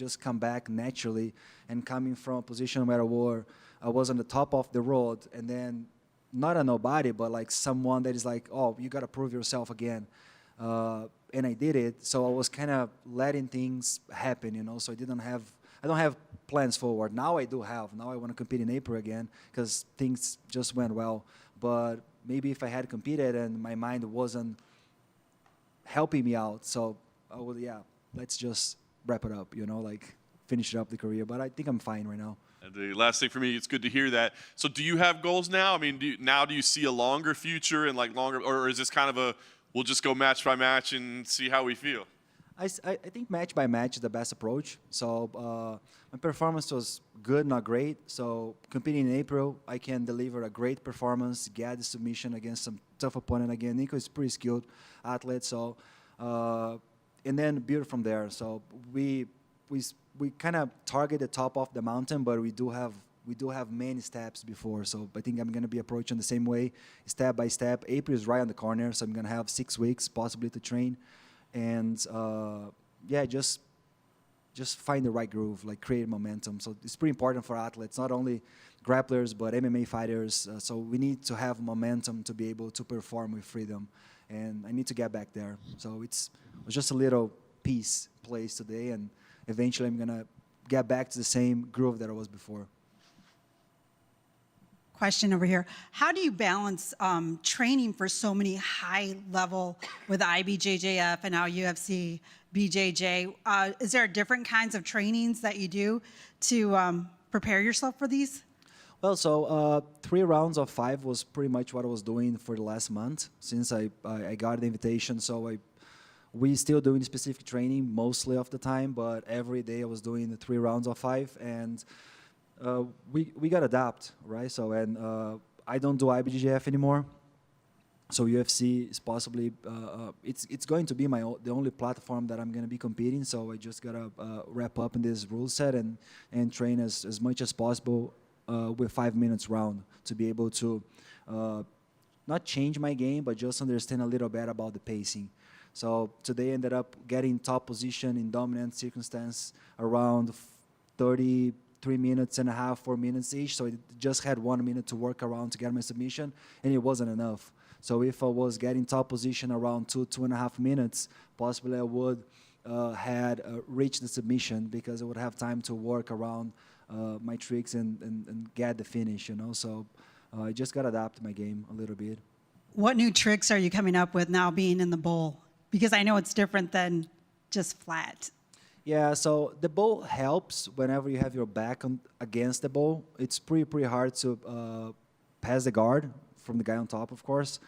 just come back naturally, and coming from a position where I was on the top of the road, and then not a nobody, but like someone that is like, oh, you got to prove yourself again. And I did it. So I was kind of letting things happen, you know. So I don't have plans forward. Now I do have. Now I want to compete in April again because things just went well. But maybe if I had competed and my mind wasn't helping me out, so I would, yeah, let's just wrap it up, you know, like finish up the career. But I think I'm fine right now. And the last thing for me, it's good to hear that. So do you have goals now? I mean, do you see a longer future and like longer, or is this kind of a, we'll just go match by match and see how we feel? I think match by match is the best approach. So my performance was good, not great. So competing in April, I can deliver a great performance, get the submission against some tough opponent again. Nico is pretty skilled athlete. So and then build from there. So we kind of target the top of the mountain, but we do have many steps before. So I think I'm going to be approaching the same way, step by step. April is right on the corner, so I'm going to have 6 weeks possibly to train. And yeah, just find the right groove, like create momentum. So it's pretty important for athletes, not only grapplers, but MMA fighters. So we need to have momentum to be able to perform with freedom. And I need to get back there. So it was just a little place today, and eventually I'm going to get back to the same groove that I was before. Question over here. How do you balance training for so many high level with IBJJF and now UFC BJJ? Is there different kinds of trainings that you do to prepare yourself for these? Well, so 3 rounds of 5 was pretty much what I was doing for the last month since I got the invitation. So we still doing specific training mostly of the time, but every day I was doing the 3 rounds of 5, and we got to adapt, right? So, and I don't do IBJJF anymore. So UFC is possibly, it's going to be the only platform that I'm going to be competing. So I just got to wrap up in this rule set and train as much as possible with 5 minutes round to be able to not change my game, but just understand a little bit about the pacing. So today I ended up getting top position in dominant circumstance around 33 minutes and a half, 4 minutes each. So it just had 1 minute to work around to get my submission, and it wasn't enough. So if I was getting top position around 2.5 minutes, possibly I would had reached the submission because I would have time to work around my tricks and get the finish, you know. So I just got to adapt my game a little bit. What new tricks are you coming up with now being in the bowl? Because I know it's different than just flat. Yeah, so the bowl helps whenever you have your back against the bowl. It's pretty hard to pass the guard from the guy on top, of course.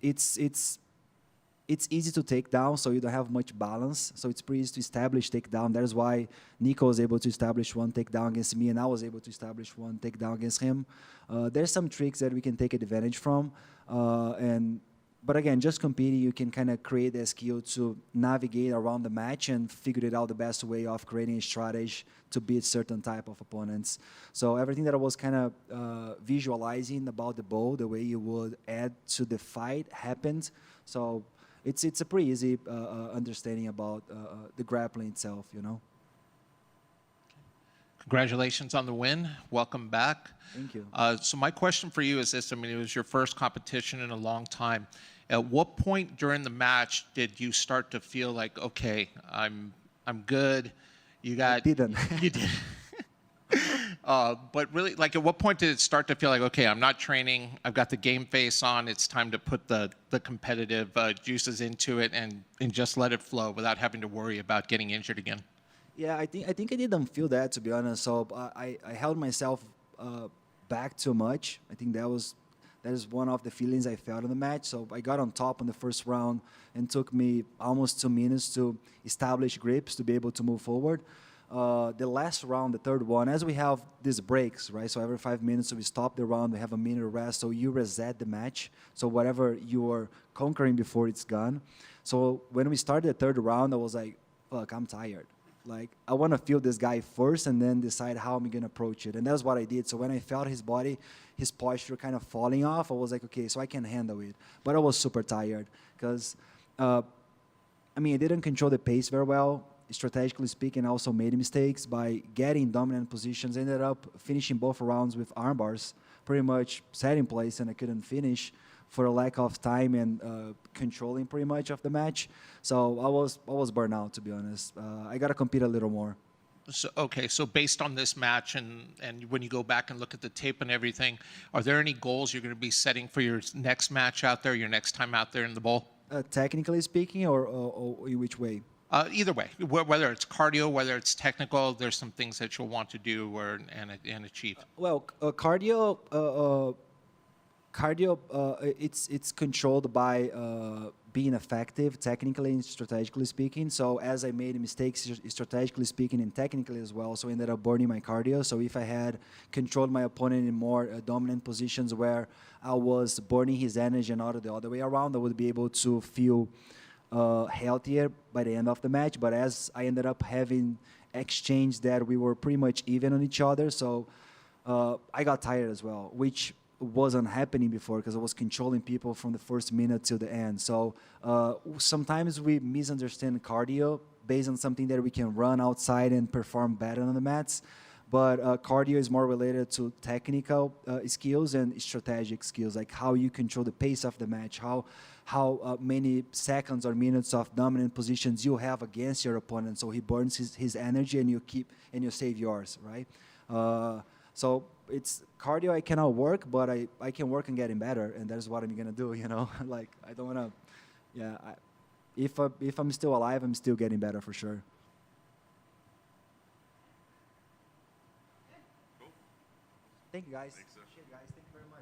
It's easy to take down, so you don't have much balance. So it's pretty easy to establish takedown. That is why Nico was able to establish 1 takedown against me, and I was able to establish 1 takedown against him. There's some tricks that we can take advantage from, but again, just competing, you can kind of create a skill to navigate around the match and figure it out the best way of creating a strategy to beat certain type of opponents. So everything that I was kind of visualizing about the bowl, the way you would add to the fight happened. So it's a pretty easy understanding about the grappling itself, you know. Congratulations on the win. Welcome back. Thank you. So my question for you is this. I mean, it was your first competition in a long time. At what point during the match did you start to feel like, okay, I'm good? You got... I didn't. You did. But really, like, at what point did it start to feel like, okay, I'm not training, I've got the game face on, it's time to put the competitive juices into it and just let it flow without having to worry about getting injured again? Yeah, I think I didn't feel that, to be honest. So I held myself back too much. I think that is one of the feelings I felt in the match. So I got on top in the first round, and took me almost 2 minutes to establish grips to be able to move forward. The last round, the third one, as we have these breaks, right? So every 5 minutes, so we stop the round, we have a minute rest, so you reset the match. So whatever you were conquering before, it's gone. So when we started the third round, I was like, fuck, I'm tired. Like, I want to feel this guy first and then decide how I'm going to approach it. And that's what I did. So when I felt his body, his posture kind of falling off, I was like, okay, so I can handle it. But I was super tired because, I mean, I didn't control the pace very well. strategically speaking, I also made mistakes by getting dominant positions. Ended up finishing both rounds with arm bars, pretty much set in place, and I couldn't finish for a lack of time and controlling pretty much of the match. So I was burned out, to be honest. I got to compete a little more. So, okay, so based on this match and when you go back and look at the tape and everything, are there any goals you're going to be setting for your next match out there, your next time out there in the bowl? Technically speaking, or in which way? Either way, whether it's cardio, whether it's technical, there's some things that you'll want to do and achieve. Well, cardio, it's controlled by being effective technically and strategically speaking. So as I made mistakes strategically speaking and technically as well, so I ended up burning my cardio. So if I had controlled my opponent in more dominant positions where I was burning his energy and not the other way around, I would be able to feel healthier by the end of the match. But as I ended up having exchange that we were pretty much even on each other, so I got tired as well, which wasn't happening before because I was controlling people from the first minute till the end. So sometimes we misunderstand cardio based on something that we can run outside and perform better on the mats. But cardio is more related to technical skills and strategic skills, like how you control the pace of the match, how many seconds or minutes of dominant positions you have against your opponent, so he burns his energy and you save yours, right? So it's cardio I cannot work, but I can work on getting better, and that's what I'm gonna do. You know, like I don't wanna, yeah. If I'm still alive, I'm still getting better for sure. Thank you, guys. Shit, guys. Thank you very much.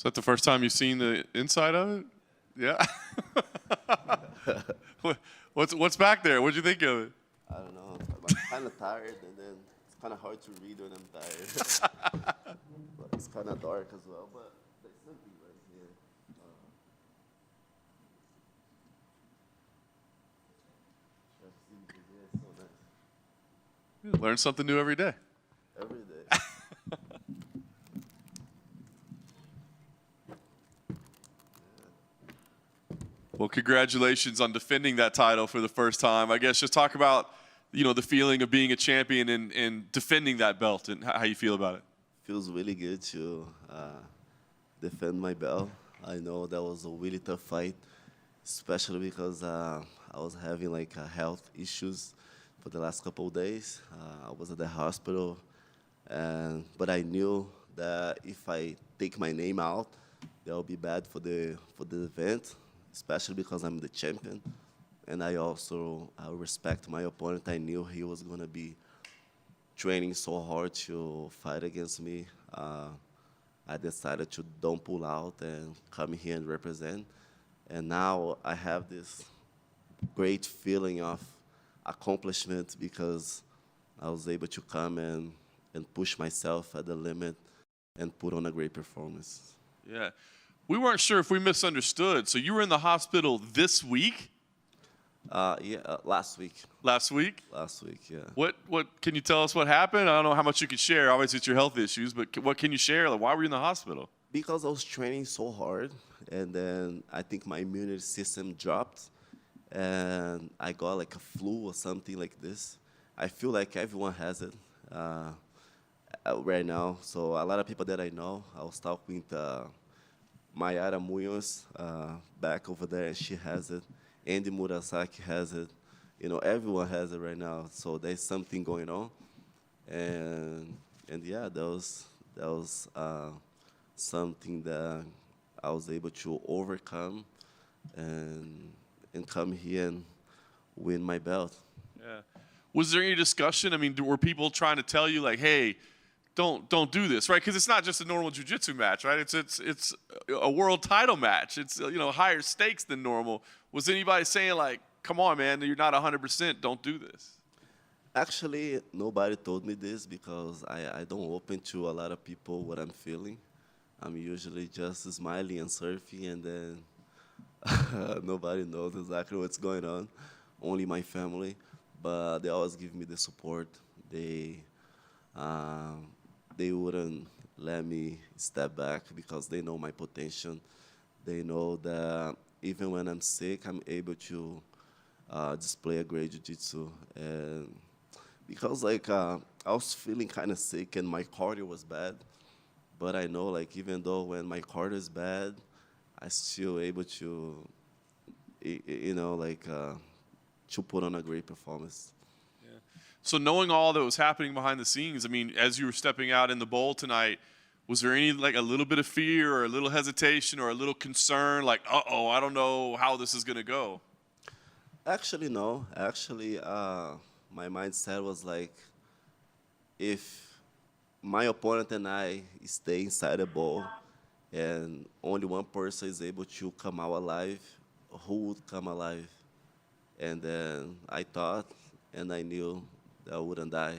Is that the first time you've seen the inside of it? Yeah. What's back there? What'd you think of it? I don't know. I'm kind of tired, and then it's kind of hard to read when I'm tired. But it's kind of dark as well. But there's something right here. It's so nice. Learn something new every day. Every day. Well, congratulations on defending that title for the first time. I guess just talk about the feeling of being a champion and defending that belt and how you feel about it? Feels really good to defend my belt. I know that was a really tough fight, especially because I was having like health issues for the last couple of days. I was at the hospital, but I knew that if I take my name out, that will be bad for the event, especially because I'm the champion. And I respect my opponent. I knew he was gonna be training so hard to fight against me. I decided to don't pull out and come here and represent. And now I have this great feeling of accomplishment because I was able to come and push myself at the limit and put on a great performance. Yeah. We weren't sure if we misunderstood. So you were in the hospital this week? Last week. Last week? Last week, yeah. What can you tell us what happened? I don't know how much you could share. Obviously, it's your health issues, but what can you share? Like, why were you in the hospital? Because I was training so hard, and then I think my immunity system dropped, and I got like a flu or something like this. I feel like everyone has it right now. So a lot of people that I know, I was talking with Mayara Munoz back over there, and she has it. Andy Murasaki has it. Everyone has it right now. So there's something going on, and yeah, that was something that I was able to overcome and come here and win my belt. Yeah. Was there any discussion? I mean, were people trying to tell you like, hey, don't do this, right? Because it's not just a normal jiu-jitsu match, right? It's a world title match. It's higher stakes than normal. Was anybody saying like, come on, man, you're not 100%, don't do this? Actually, nobody told me this because I don't open to a lot of people what I'm feeling. I'm usually just smiling and surfing, and then nobody knows exactly what's going on, only my family. But they always give me the support. They wouldn't let me step back because they know my potential. They know that even when I'm sick, I'm able to display a great jiu-jitsu. And because I was feeling kind of sick and my cardio was bad, but I know like even though when my cardio is bad, I still able to, to put on a great performance. So knowing all that was happening behind the scenes, I mean, as you were stepping out in the bowl tonight, was there any like a little bit of fear or a little hesitation or a little concern, like, uh-oh, I don't know how this is going to go? Actually, no. Actually, my mindset was like, if my opponent and I stay inside the bowl and only one person is able to come out alive, who would come alive? And then I thought and I knew that I wouldn't die.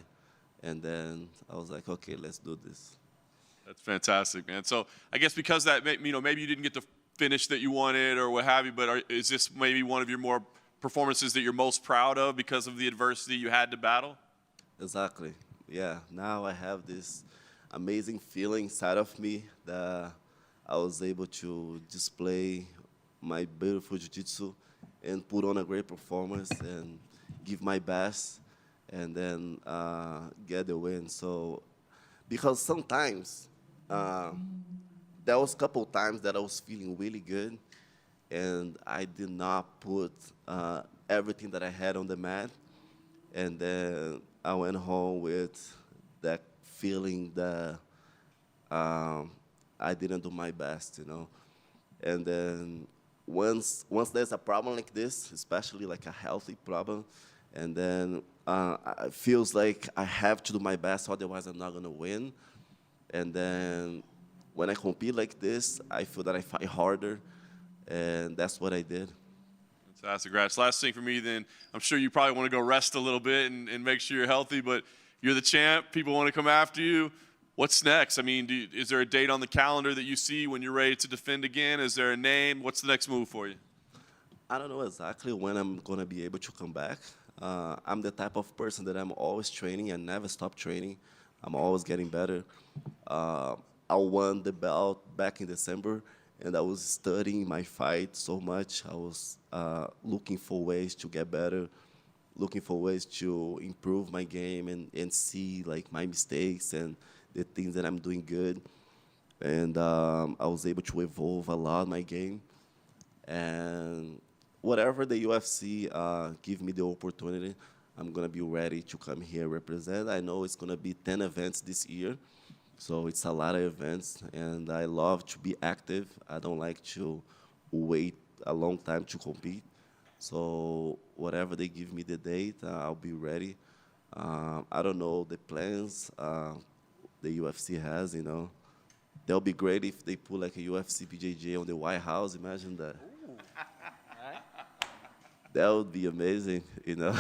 And then I was like, okay, let's do this. That's fantastic, man. So I guess because that, maybe you didn't get the finish that you wanted or what have you, but is this maybe one of your more performances that you're most proud of because of the adversity you had to battle? Exactly. Yeah. Now I have this amazing feeling inside of me that I was able to display my beautiful jiu-jitsu and put on a great performance and give my best and then get the win. So, because sometimes there was a couple times that I was feeling really good and I did not put everything that I had on the mat. And then I went home with that feeling that I didn't do my best, And then once there's a problem like this, especially like a healthy problem, and then it feels like I have to do my best, otherwise I'm not going to win. And then when I compete like this, I feel that I fight harder, and that's what I did. Fantastic. Congrats. Last thing for me then, I'm sure you probably want to go rest a little bit and make sure you're healthy, but you're the champ. People want to come after you. What's next? I mean, is there a date on the calendar that you see when you're ready to defend again? Is there a name? What's the next move for you? I don't know exactly when I'm going to be able to come back. I'm the type of person that I'm always training and never stop training. I'm always getting better. I won the belt back in December, and I was studying my fight so much. I was looking for ways to get better, looking for ways to improve my game and see like my mistakes and the things that I'm doing good. And I was able to evolve a lot my game. And whatever the UFC give me the opportunity, I'm gonna be ready to come here represent. I know it's gonna be 10 events this year, so it's a lot of events, and I love to be active. I don't like to wait a long time to compete. So whatever they give me the date, I'll be ready. I don't know the plans the UFC has, you know. That would be great if they put like a UFC BJJ on the White House. Imagine that. That would be amazing, you know.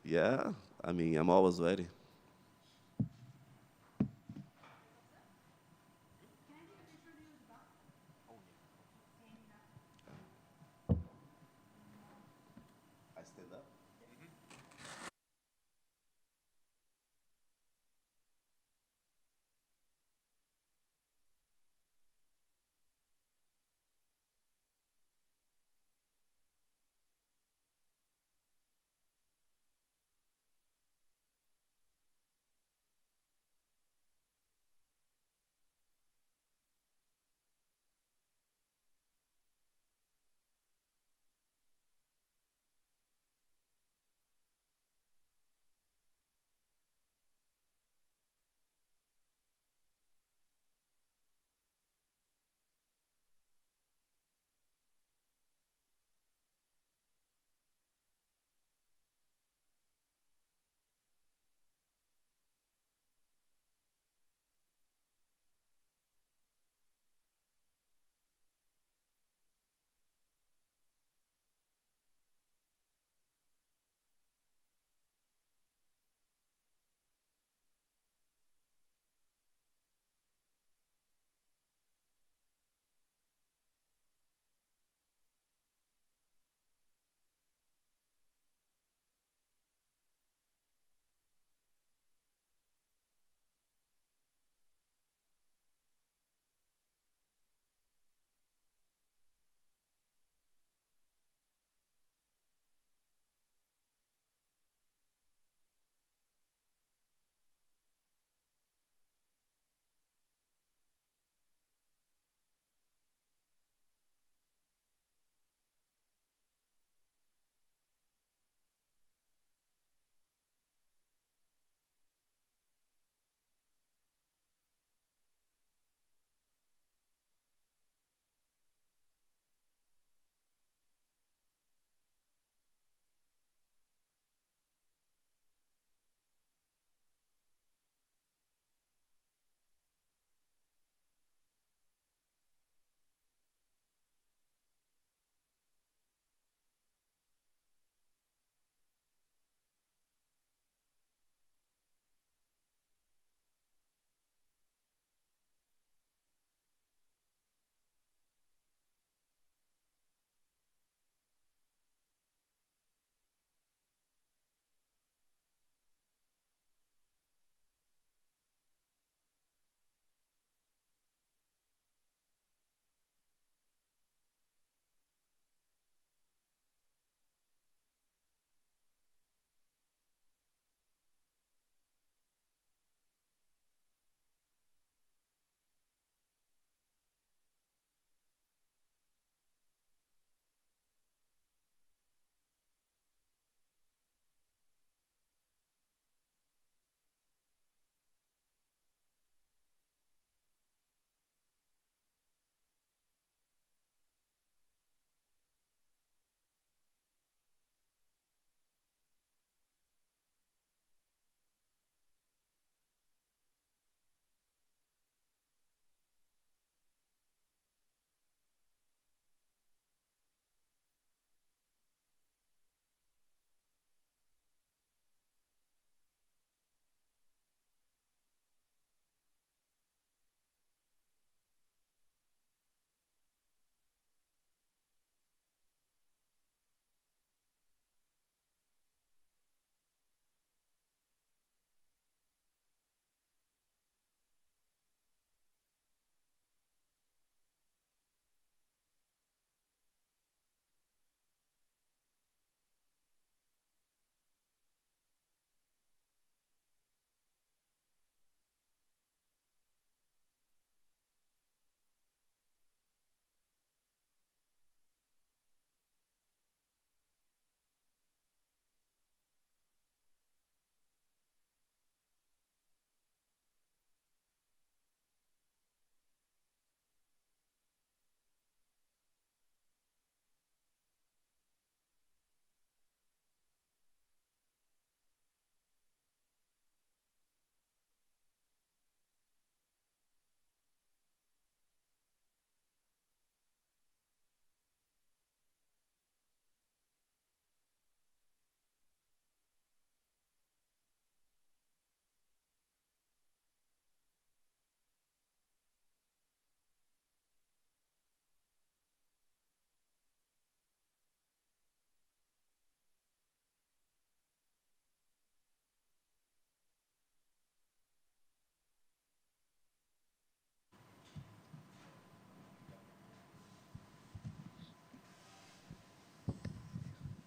Yeah, I mean, I'm always ready. I stand up.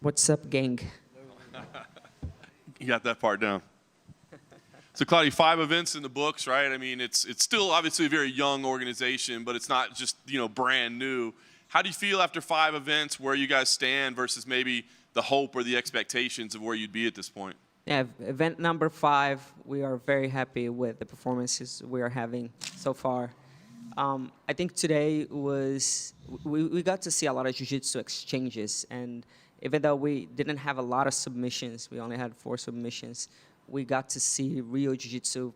What's up, gang? You got that part down. So, Claudio, 5 events in the books, right? I mean, it's still obviously a very young organization, but it's not just, brand new. How do you feel after 5 events, where you guys stand versus maybe the hope or the expectations of where you'd be at this point? Yeah, event number 5, we are very happy with the performances we are having so far. I think today we got to see a lot of jiu-jitsu exchanges, and even though we didn't have a lot of submissions, we only had 4 submissions, we got to see real jiu-jitsu,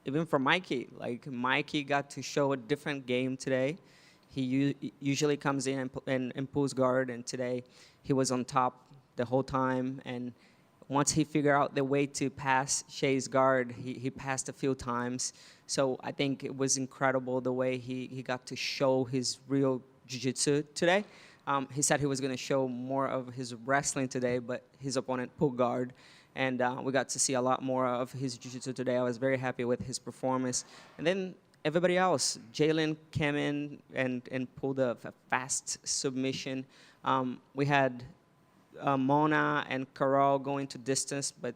even for Mikey. Like, Mikey got to show a different game today. He usually comes in and pulls guard, and today he was on top the whole time. And once he figured out the way to pass Shay's guard, he passed a few times. So I think it was incredible the way he got to show his real jiu-jitsu today. He said he was going to show more of his wrestling today, but his opponent pulled guard. And we got to see a lot more of his jiu-jitsu today. I was very happy with his performance. And then everybody else, Jalen came in and pulled a fast submission. We had Mona and Carol going to distance, but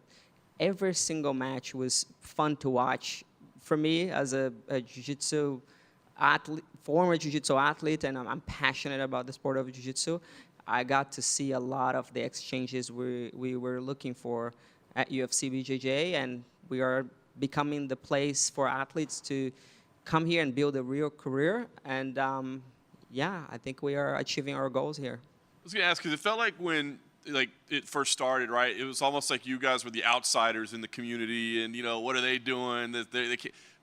every single match was fun to watch. For me, as a jiu-jitsu athlete, former jiu-jitsu athlete, and I'm passionate about the sport of jiu-jitsu, I got to see a lot of the exchanges we were looking for at UFC BJJ, and we are becoming the place for athletes to come here and build a real career. And yeah, I think we are achieving our goals here. I was going to ask, because it felt like when it first started, right, it was almost like you guys were the outsiders in the community, and, what are they doing?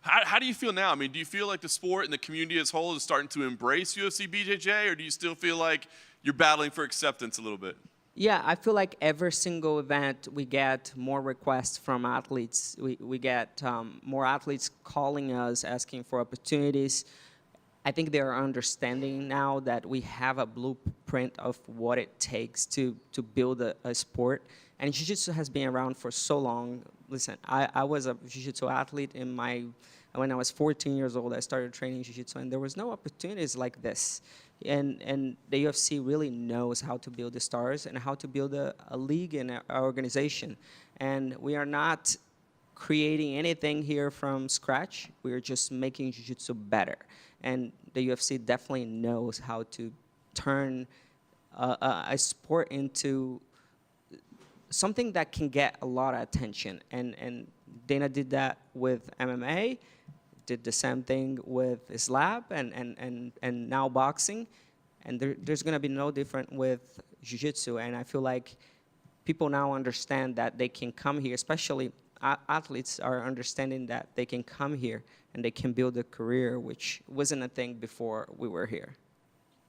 How do you feel now? I mean, do you feel like the sport and the community as a whole is starting to embrace UFC BJJ, or do you still feel like you're battling for acceptance a little bit? Yeah, I feel like every single event we get more requests from athletes. We get more athletes calling us, asking for opportunities. I think they are understanding now that we have a blueprint of what it takes to build a sport. And Jiu-Jitsu has been around for so long. Listen, I was a Jiu-Jitsu athlete when I was 14 years old. I started training Jiu-Jitsu, and there was no opportunities like this. And the UFC really knows how to build the stars and how to build a league and an organization. And we are not creating anything here from scratch. We are just making Jiu-Jitsu better. And the UFC definitely knows how to turn a sport into something that can get a lot of attention. And Dana did that with MMA, did the same thing with Slap and now boxing. And there's going to be no different with Jiu-Jitsu. And I feel like people now understand that they can come here, especially athletes are understanding that they can come here and they can build a career, which wasn't a thing before we were here.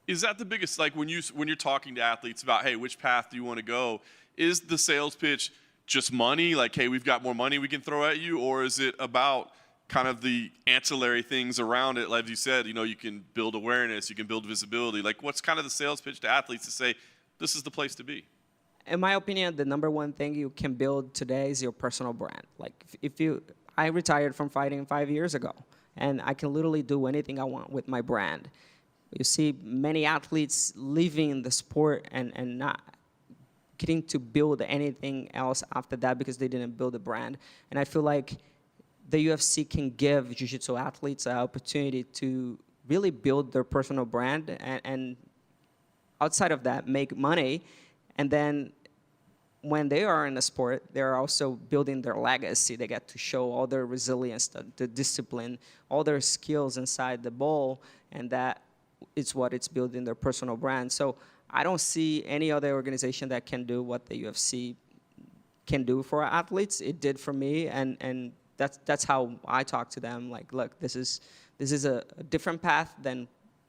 Is that the biggest, like when you're talking to athletes about, hey, which path do you want to go, is the sales pitch just money, like, hey, we've got more money we can throw at you, or is it about kind of the ancillary things around it? Like you said, you can build awareness, you can build visibility. Like, what's kind of the sales pitch to athletes to say, this is the place to be? In my opinion, the number one thing you can build today is your personal brand. Like, I retired from fighting 5 years ago, and I can literally do anything I want with my brand. You see many athletes leaving the sport and not getting to build anything else after that because they didn't build a brand. And I feel like the UFC can give Jiu-Jitsu athletes an opportunity to really build their personal brand and outside of that, make money. And then when they are in the sport, they're also building their legacy. They get to show all their resilience, the discipline, all their skills inside the bowl, and that is what it's building their personal brand. So I don't see any other organization that can do what the UFC can do for athletes. It did for me, and that's how I talk to them. Like, look, this is a different path than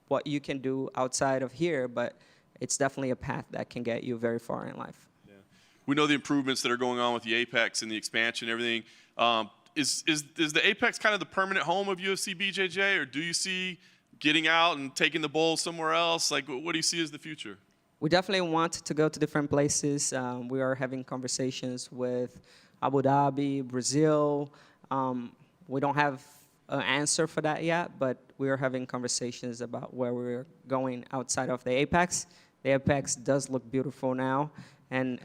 what you can do outside of here, but it's definitely a path that can get you very far in life. Yeah. We know the improvements that are going on with the Apex and the expansion and everything. Is the Apex kind of the permanent home of UFC BJJ, or do you see getting out and taking the bowl somewhere else? Like, what do you see as the future? We definitely want to go to different places. We are having conversations with Abu Dhabi, Brazil. We don't have an answer for that yet, but we are having conversations about where we're going outside of the Apex. The Apex does look beautiful now, and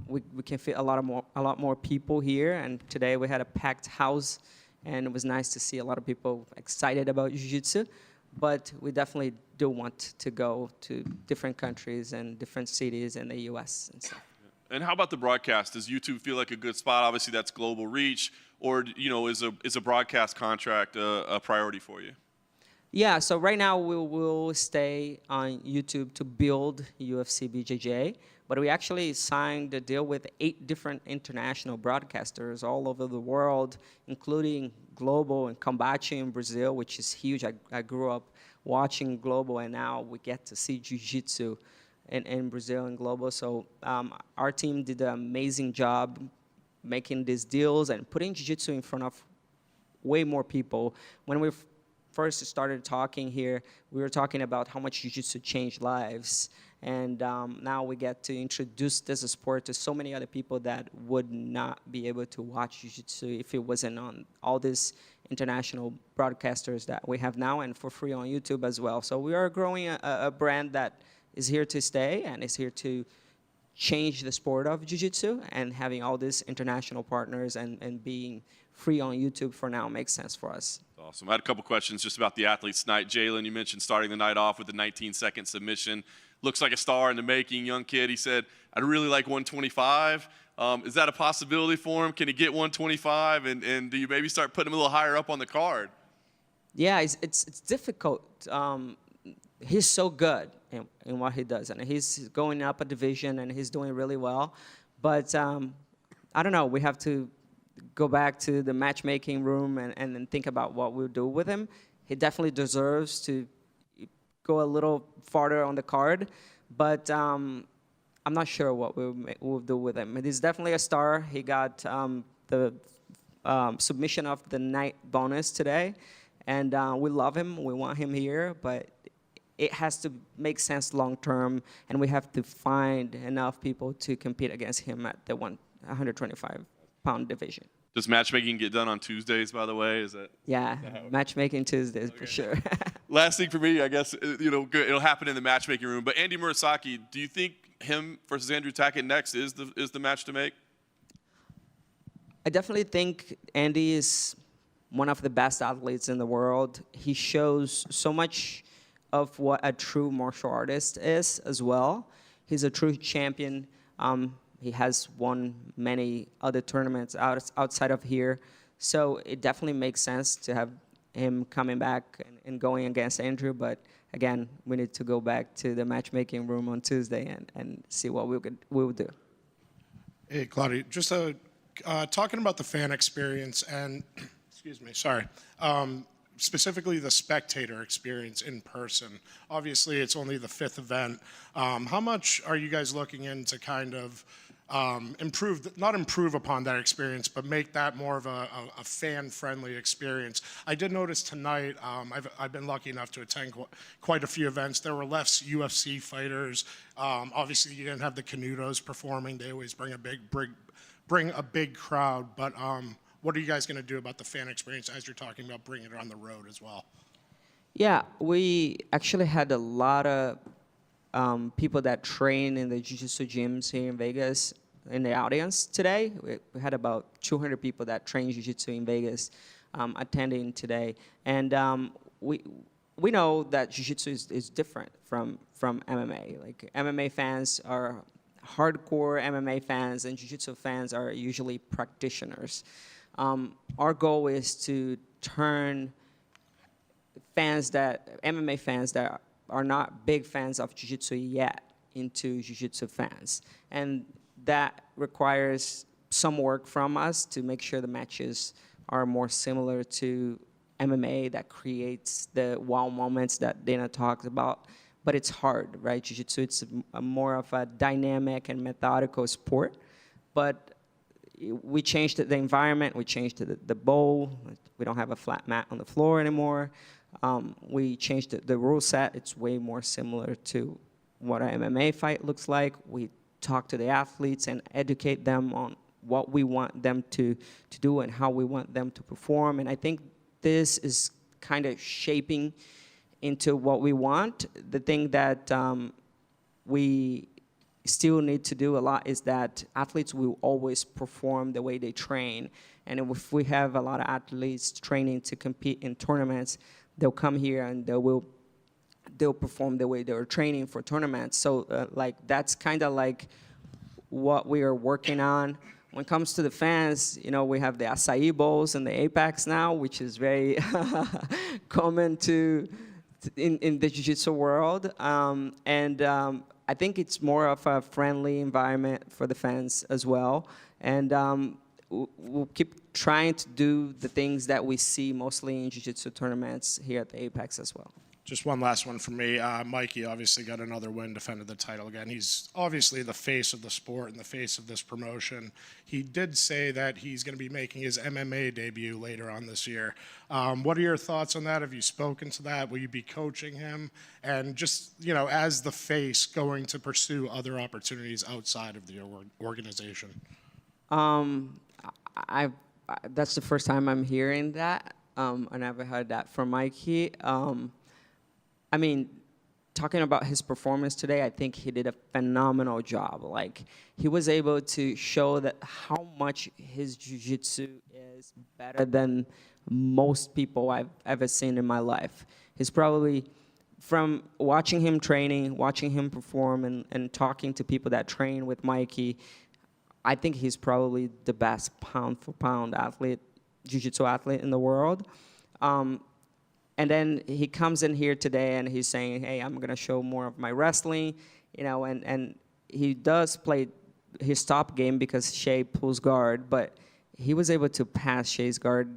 we can fit a lot more people here. And today we had a packed house, and it was nice to see a lot of people excited about jiu-jitsu. But we definitely do want to go to different countries and different cities in the U.S. and stuff. And how about the broadcast? Does YouTube feel like a good spot? Obviously, that's global reach. Or, you know, is a broadcast contract a priority for you? Yeah, so right now we will stay on YouTube to build UFC BJJ, but we actually signed a deal with 8 different international broadcasters all over the world, including Global and Combate in Brazil, which is huge. I grew up watching Global, and now we get to see Jiu-Jitsu in Brazil and Global. So our team did an amazing job making these deals and putting Jiu-Jitsu in front of way more people. When we first started talking here, we were talking about how much Jiu-Jitsu changed lives. And now we get to introduce this sport to so many other people that would not be able to watch Jiu-Jitsu if it wasn't on all these international broadcasters that we have now, and for free on YouTube as well. So we are growing a brand that is here to stay and is here to change the sport of Jiu-Jitsu, and having all these international partners and being free on YouTube for now makes sense for us. Awesome. I had a couple questions just about the athletes tonight. Jalen, you mentioned starting the night off with a 19-second submission. Looks like a star in the making, young kid. He said, I'd really like 125. Is that a possibility for him? Can he get 125? And do you maybe start putting him a little higher up on the card? Yeah, it's difficult. He's so good in what he does, and he's going up a division, and he's doing really well. But I don't know. We have to go back to the matchmaking room and think about what we'll do with him. He definitely deserves to go a little farther on the card, but I'm not sure what we'll do with him. He's definitely a star. He got the submission of the night bonus today, and we love him. We want him here, but it has to make sense long term, and we have to find enough people to compete against him at the 125-pound division. Does matchmaking get done on Tuesdays, by the way? Is that? Yeah, matchmaking Tuesdays for sure. Last thing for me, I guess, you know, it'll happen in the matchmaking room. But Andy Murasaki, do you think him versus Andrew Tackett next is the match to make? I definitely think Andy is one of the best athletes in the world. He shows so much of what a true martial artist is as well. He's a true champion. He has won many other tournaments outside of here. So it definitely makes sense to have him coming back and going against Andrew. But again, we need to go back to the matchmaking room on Tuesday and see what we'll do. Hey, Claudio, just talking about the fan experience and, excuse me, sorry, specifically the spectator experience in person. Obviously, it's only the 5th event. How much are you guys looking into kind of not improve upon that experience, but make that more of a fan-friendly experience? I did notice tonight, I've been lucky enough to attend quite a few events. There were less UFC fighters. Obviously, you didn't have the Canutos performing. They always bring a big crowd. But what are you guys going to do about the fan experience as you're talking about bringing it on the road as well? Yeah, we actually had a lot of people that train in the Jiu-Jitsu gyms here in Vegas in the audience today. We had about 200 people that train Jiu-Jitsu in Vegas attending today. And we know that Jiu-Jitsu is different from MMA. Like, MMA fans are hardcore MMA fans, and Jiu-Jitsu fans are usually practitioners. Our goal is to turn MMA fans that are not big fans of Jiu-Jitsu yet into Jiu-Jitsu fans. And that requires some work from us to make sure the matches are more similar to MMA, that creates the wow moments that Dana talked about. But it's hard, right? Jiu-Jitsu, it's more of a dynamic and methodical sport. But we changed the environment, we changed the bowl. We don't have a flat mat on the floor anymore. We changed the rule set. It's way more similar to what an MMA fight looks like. We talk to the athletes and educate them on what we want them to do and how we want them to perform. And I think this is kind of shaping into what we want. The thing that we still need to do a lot is that athletes will always perform the way they train. And if we have a lot of athletes training to compete in tournaments, they'll come here and they'll perform the way they were training for tournaments. So like that's kind of like what we are working on. When it comes to the fans, you know, we have the acai bowls and the Apex now, which is very common in the jiu-jitsu world. I think it's more of a friendly environment for the fans as well. And we'll keep trying to do the things that we see mostly in jiu-jitsu tournaments here at the Apex as well. Just one last one from me. Mikey obviously got another win, defended the title again. He's obviously the face of the sport and the face of this promotion. He did say that he's going to be making his MMA debut later on this year. What are your thoughts on that? Have you spoken to that? Will you be coaching him? And just, you know, as the face, going to pursue other opportunities outside of the organization? That's the first time I'm hearing that. I never heard that from Mikey. I mean, talking about his performance today, I think he did a phenomenal job. Like, he was able to show that how much his jiu-jitsu is better than most people I've ever seen in my life. He's probably, from watching him training, watching him perform, and talking to people that train with Mikey, I think he's probably the best pound-for-pound athlete, jiu-jitsu athlete in the world. And then he comes in here today and he's saying, hey, I'm going to show more of my wrestling, you know, and he does play his top game because Shea pulls guard, but he was able to pass Shea's guard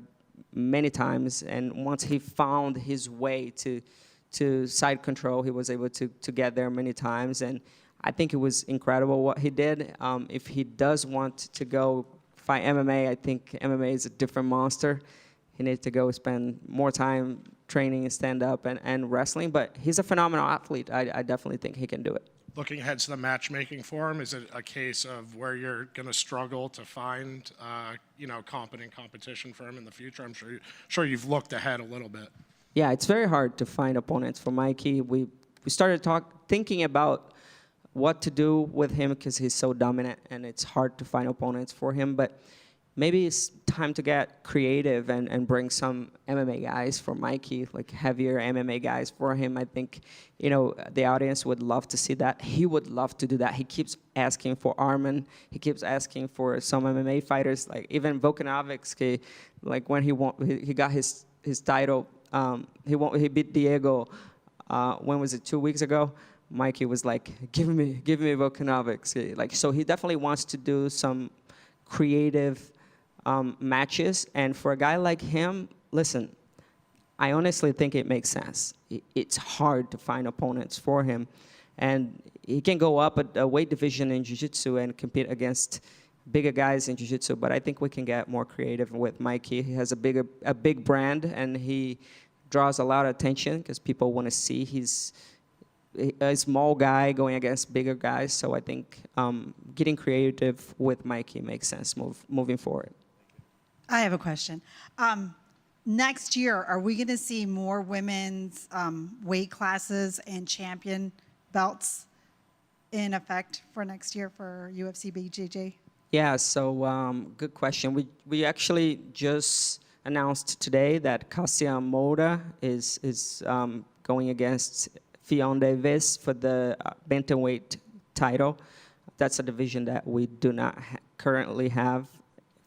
many times. And once he found his way to side control, he was able to get there many times. And I think it was incredible what he did. If he does want to go fight MMA, I think MMA is a different monster. He needs to go spend more time training stand-up and wrestling, but he's a phenomenal athlete. I definitely think he can do it. Looking ahead to the matchmaking for him, is it a case of where you're going to struggle to find, you know, competent competition for him in the future? I'm sure you've looked ahead a little bit. Yeah, it's very hard to find opponents for Mikey. We started thinking about what to do with him because he's so dominant, and it's hard to find opponents for him, but maybe it's time to get creative and bring some MMA guys for Mikey, like heavier MMA guys for him. I think, you know, the audience would love to see that. He would love to do that. He keeps asking for Arman. He keeps asking for some MMA fighters, like even Volkanovski, like when he got his title, he beat Diego, when was it, 2 weeks ago? Mikey was like, give me Volkanovski. Like, so he definitely wants to do some creative matches, and for a guy like him, listen, I honestly think it makes sense. It's hard to find opponents for him, and he can go up a weight division in jiu-jitsu and compete against bigger guys in jiu-jitsu, but I think we can get more creative with Mikey. He has a big brand, and he draws a lot of attention because people want to see he's a small guy going against bigger guys, so I think getting creative with Mikey makes sense moving forward. I have a question. Next year, are we going to see more women's weight classes and champion belts in effect for next year for UFC BJJ? Yeah, so good question. We actually just announced today that Cassia Moura is going against Fionn Davis for the bantamweight title. That's a division that we do not currently have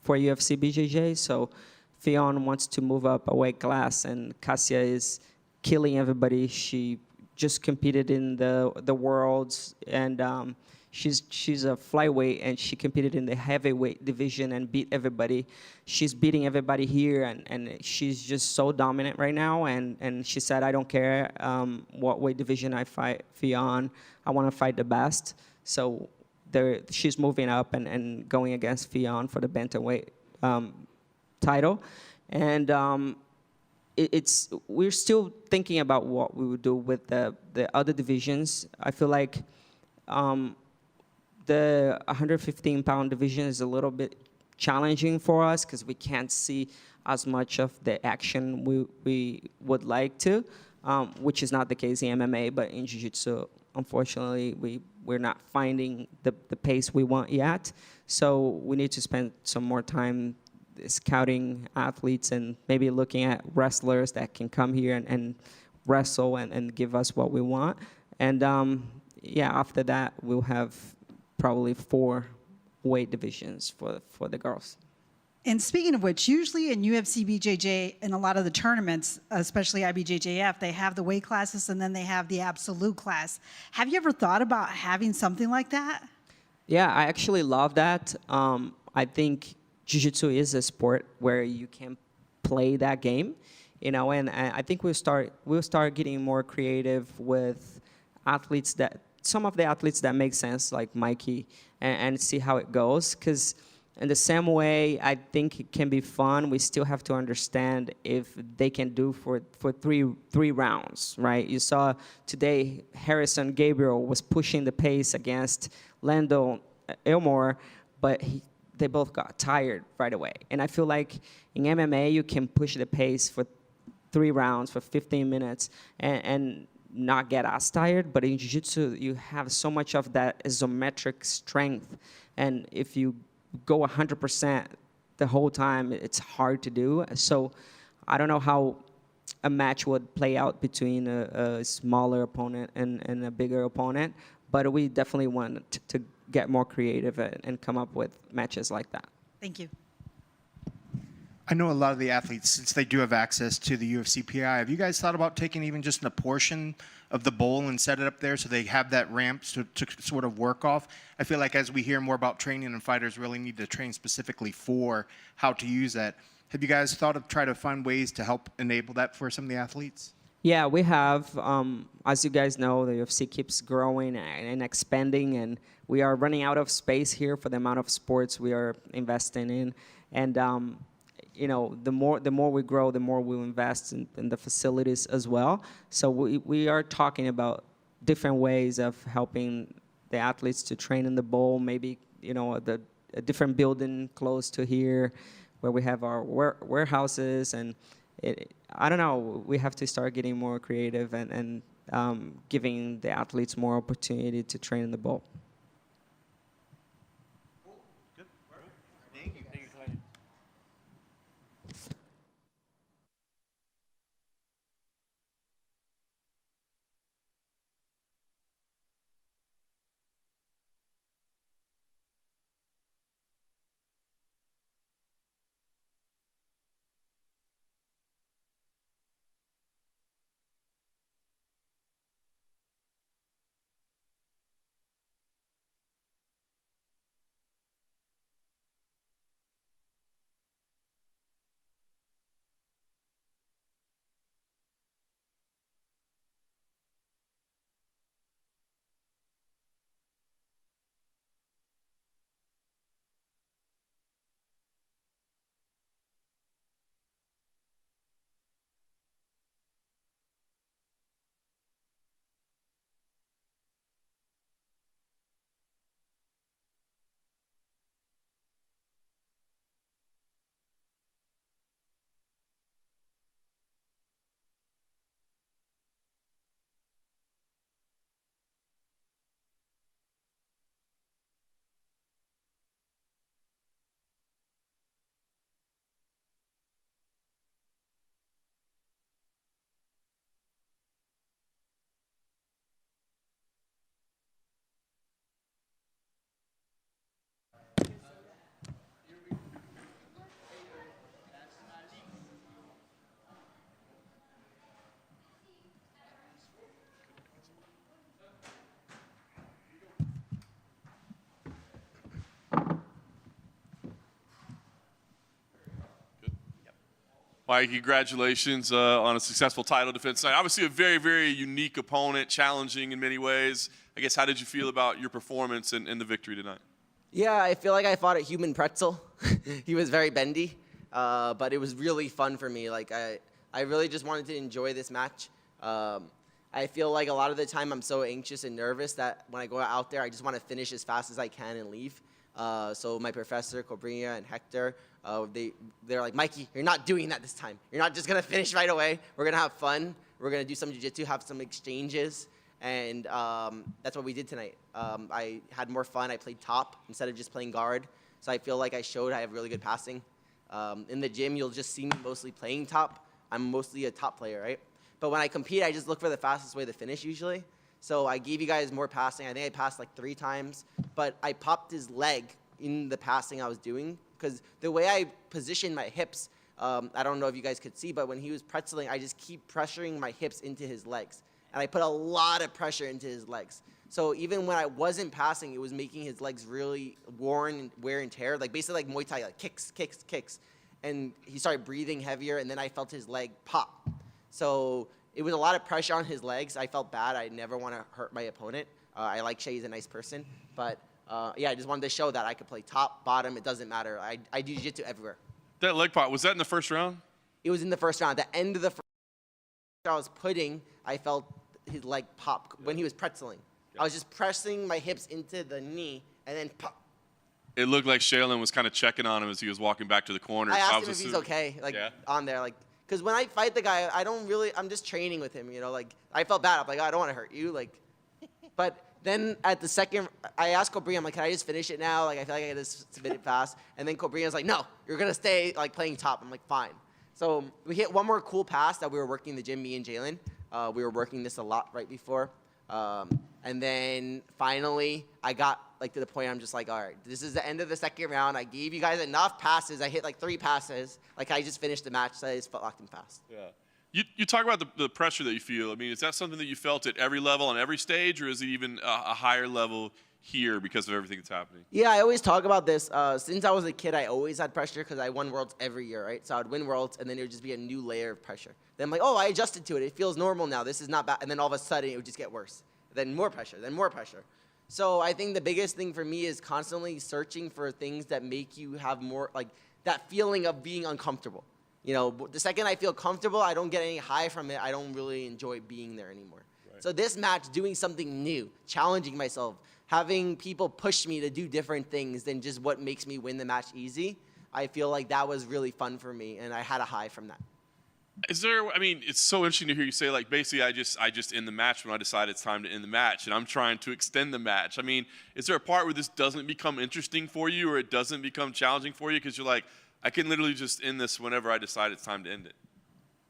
for UFC BJJ. So Fionn wants to move up a weight class, and Cassia is killing everybody. She just competed in the Worlds, and she's a flyweight, and she competed in the heavyweight division and beat everybody. She's beating everybody here, and she's just so dominant right now. And she said, I don't care what weight division I fight Fionn. I want to fight the best. So she's moving up and going against Fionn for the bantamweight title. And we're still thinking about what we would do with the other divisions. I feel like the 115-pound division is a little bit challenging for us because we can't see as much of the action we would like to, which is not the case in MMA, but in Jiu-Jitsu, unfortunately, we're not finding the pace we want yet. So we need to spend some more time scouting athletes and maybe looking at wrestlers that can come here and wrestle and give us what we want. And yeah, after that, we'll have probably 4 weight divisions for the girls. And speaking of which, usually in UFC BJJ and a lot of the tournaments, especially IBJJF, they have the weight classes and then they have the absolute class. Have you ever thought about having something like that? Yeah, I actually love that. I think Jiu-Jitsu is a sport where you can play that game, you know, and I think we'll start getting more creative with athletes some of the athletes that make sense, like Mikey, and see how it goes. Because in the same way, I think it can be fun. We still have to understand if they can do for three rounds, right? You saw today Harrison Gabriel was pushing the pace against Lando Elmore, but they both got tired right away. And I feel like in MMA, you can push the pace for 3 rounds, for 15 minutes, and not get as tired. But in Jiu-Jitsu, you have so much of that isometric strength. And if you go 100% the whole time, it's hard to do. So I don't know how a match would play out between a smaller opponent and a bigger opponent, but we definitely want to get more creative and come up with matches like that. Thank you. I know a lot of the athletes, since they do have access to the UFC PI, have you guys thought about taking even just a portion of the bowl and set it up there so they have that ramp to sort of work off? I feel like as we hear more about training and fighters really need to train specifically for how to use that, have you guys thought of try to find ways to help enable that for some of the athletes? Yeah, we have. As you guys know, the UFC keeps growing and expanding, and we are running out of space here for the amount of sports we are investing in. And you know, the more we grow, the more we'll invest in the facilities as well. So we are talking about different ways of helping the athletes to train in the bowl. Maybe, you know, a different building close to here, where we have our warehouses, and I don't know. We have to start getting more creative and giving the athletes more opportunity to train in the bowl. Mike, congratulations on a successful title defense tonight. Obviously a very, very unique opponent, challenging in many ways. I guess, how did you feel about your performance and the victory tonight? Yeah, I feel like I fought a human pretzel. He was very bendy, but it was really fun for me. Like I really just wanted to enjoy this match. I feel like a lot of the time I'm so anxious and nervous that when I go out there, I just want to finish as fast as I can and leave. So my professor, Cobrinha, and Hector, they're like, Mikey, you're not doing that this time. You're not just going to finish right away. We're going to have fun. We're going to do some jiu-jitsu, have some exchanges. And that's what we did tonight. I had more fun. I played top instead of just playing guard. So I feel like I showed I have really good passing. In the gym, you'll just see me mostly playing top. I'm mostly a top player, right? But when I compete, I just look for the fastest way to finish usually. So I gave you guys more passing. I think I passed like 3 times. But I popped his leg in the passing I was doing because the way I positioned my hips, I don't know if you guys could see, but when he was pretzeling, I just keep pressuring my hips into his legs. And I put a lot of pressure into his legs. So even when I wasn't passing, it was making his legs really worn, wear and tear, like basically like Muay Thai, like kicks, kicks, kicks. And he started breathing heavier, and then I felt his leg pop. So it was a lot of pressure on his legs. I felt bad. I never want to hurt my opponent. I like Shay. He's a nice person. But, yeah, I just wanted to show that I could play top, bottom. It doesn't matter. I do jiu-jitsu everywhere. That leg pop, was that in the first round? It was in the first round. At the end of the first round I was putting, I felt his leg pop when he was pretzeling. I was just pressing my hips into the knee, and then pop. It looked like Shaylin was kind of checking on him as he was walking back to the corner. I So asked was him if he's assuming- okay, like Yeah? on there, like, because when I fight the guy, I'm just training with him, you know, like, I felt bad. I'm like, I don't want to hurt you, like, but then at the second, I asked Cobria, I'm like, can I just finish it now? Like, I feel like I gotta submit it fast. And then Cobria's like, no, you're gonna stay like playing top. I'm like, fine. So we hit one more cool pass that we were working in the gym, me and Jalen. We were working this a lot right before. And then finally, I got like to the point I'm just like, all right, this is the end of the second round. I gave you guys enough passes. I hit like 3 passes. Like I just finished the match, so I just locked him fast. Yeah. You talk about the pressure that you feel. I mean, is that something that you felt at every level on every stage, or is it even a higher level here because of everything that's happening? Yeah, I always talk about this. Since I was a kid, I always had pressure because I won Worlds every year, right? So I would win Worlds, and then it would just be a new layer of pressure. Then I'm like, oh, I adjusted to it. It feels normal now. This is not bad. And then all of a sudden, it would just get worse. Then more pressure, then more pressure. So I think the biggest thing for me is constantly searching for things that make you have more, like that feeling of being uncomfortable. You know, the second I feel comfortable, I don't get any high from it. I don't really enjoy being there anymore. Right. So this match, doing something new, challenging myself, having people push me to do different things than just what makes me win the match easy, I feel like that was really fun for me, and I had a high from that. Is there, I mean, it's so interesting to hear you say, like, basically, I just end the match when I decide it's time to end the match, and I'm trying to extend the match. I mean, is there a part where this doesn't become interesting for you, or it doesn't become challenging for you because you're like, I can literally just end this whenever I decide it's time to end it?